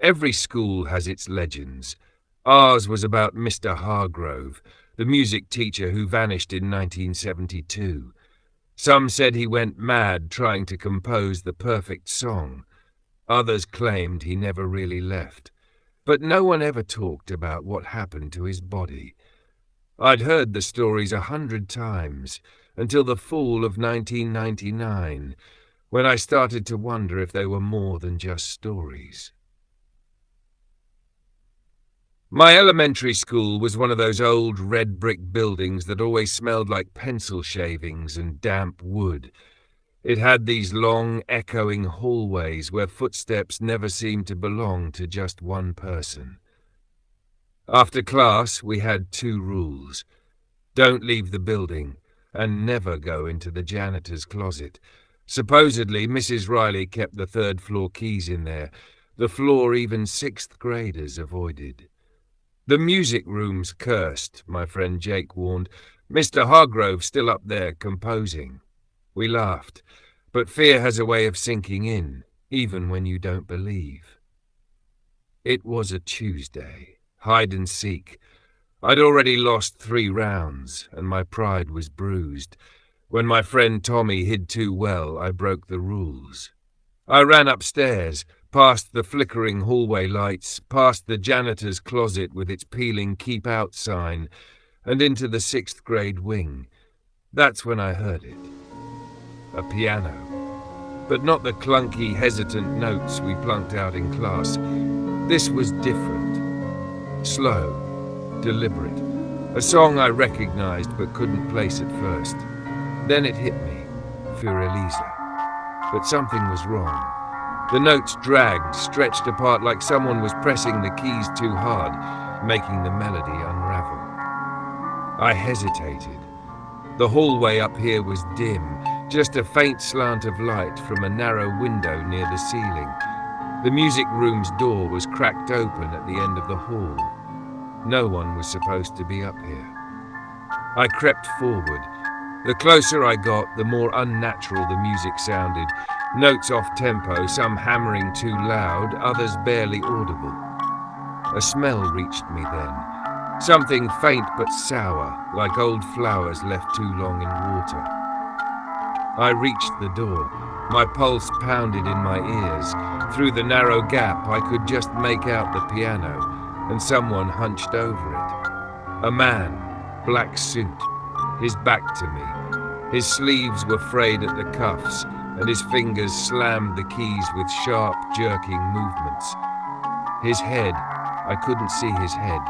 Every school has its legends. Ours was about Mr. Hargrove, the music teacher who vanished in 1972. Some said he went mad trying to compose the perfect song. Others claimed he never really left. But no one ever talked about what happened to his body. I'd heard the stories 100 times, until the fall of 1999, when I started to wonder if they were more than just stories. My elementary school was one of those old red brick buildings that always smelled like pencil shavings and damp wood. It had these long, echoing hallways where footsteps never seemed to belong to just one person. After class, we had 2 rules. Don't leave the building, and never go into the janitor's closet. Supposedly, Mrs. Riley kept the 3rd floor keys in there, the floor even 6th graders avoided. The music room's cursed, my friend Jake warned. Mr. Hargrove's still up there composing. We laughed, but fear has a way of sinking in, even when you don't believe. It was a Tuesday, hide and seek. I'd already lost 3 rounds, and my pride was bruised. When my friend Tommy hid too well, I broke the rules. I ran upstairs, past the flickering hallway lights, past the janitor's closet with its peeling keep out sign, and into the 6th grade wing. That's when I heard it. A piano. But not the clunky, hesitant notes we plunked out in class. This was different. Slow, deliberate. A song I recognized but couldn't place at first. Then it hit me. Fiorelisa. But something was wrong. The notes dragged, stretched apart like someone was pressing the keys too hard, making the melody unravel. I hesitated. The hallway up here was dim, just a faint slant of light from a narrow window near the ceiling. The music room's door was cracked open at the end of the hall. No one was supposed to be up here. I crept forward. The closer I got, the more unnatural the music sounded. Notes off-tempo, some hammering too loud, others barely audible. A smell reached me then. Something faint but sour, like old flowers left too long in water. I reached the door. My pulse pounded in my ears. Through the narrow gap, I could just make out the piano, and someone hunched over it. A man, black suit, his back to me. His sleeves were frayed at the cuffs, and his fingers slammed the keys with sharp, jerking movements. His head, I couldn't see his head.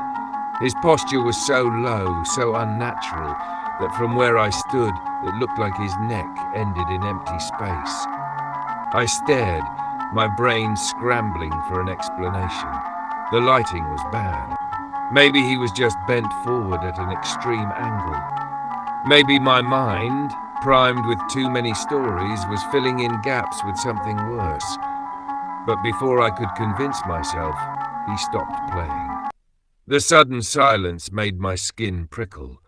His posture was so low, so unnatural, that from where I stood, it looked like his neck ended in empty space. I stared, my brain scrambling for an explanation. The lighting was bad. Maybe he was just bent forward at an extreme angle. Maybe my mind, primed with too many stories, was filling in gaps with something worse. But before I could convince myself, he stopped playing. The sudden silence made my skin prickle.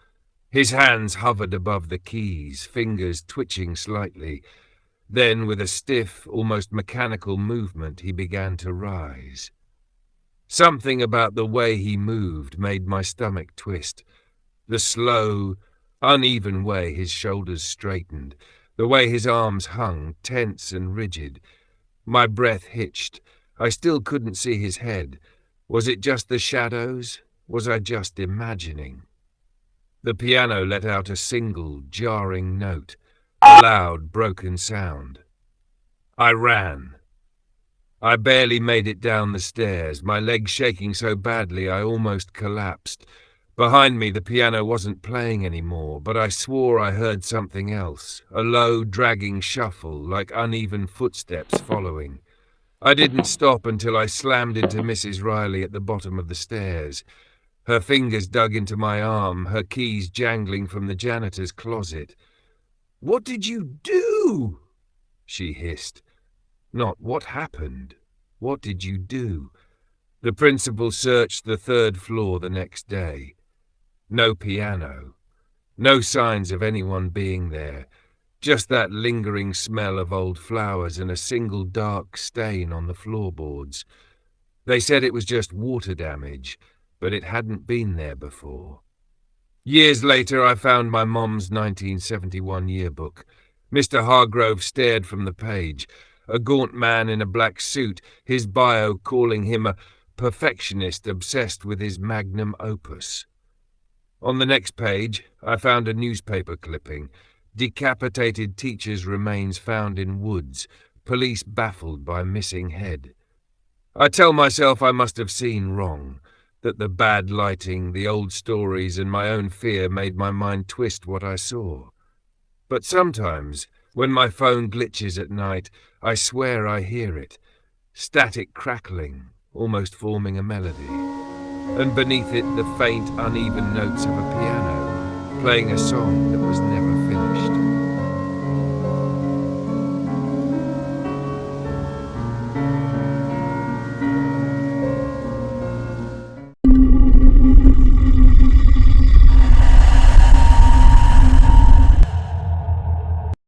His hands hovered above the keys, fingers twitching slightly. Then, with a stiff, almost mechanical movement, he began to rise. Something about the way he moved made my stomach twist. The slow, uneven way his shoulders straightened, the way his arms hung, tense and rigid. My breath hitched. I still couldn't see his head. Was it just the shadows? Was I just imagining? The piano let out a single, jarring note, a loud, broken sound. I ran. I barely made it down the stairs, my legs shaking so badly I almost collapsed. Behind me, the piano wasn't playing anymore, but I swore I heard something else, a low, dragging shuffle, like uneven footsteps following. I didn't stop until I slammed into Mrs. Riley at the bottom of the stairs. Her fingers dug into my arm, her keys jangling from the janitor's closet. "What did you do?" she hissed. Not what happened. What did you do? The principal searched the 3rd floor the next day. No piano. No signs of anyone being there, just that lingering smell of old flowers and a single dark stain on the floorboards. They said it was just water damage, but it hadn't been there before. Years later, I found my mom's 1971 yearbook. Mr. Hargrove stared from the page, a gaunt man in a black suit, his bio calling him a perfectionist obsessed with his magnum opus. On the next page, I found a newspaper clipping. Decapitated teacher's remains found in woods. Police baffled by missing head. I tell myself I must have seen wrong, that the bad lighting, the old stories, and my own fear made my mind twist what I saw. But sometimes, when my phone glitches at night, I swear I hear it. Static crackling, almost forming a melody. And beneath it, the faint, uneven notes of a piano, playing a song that was never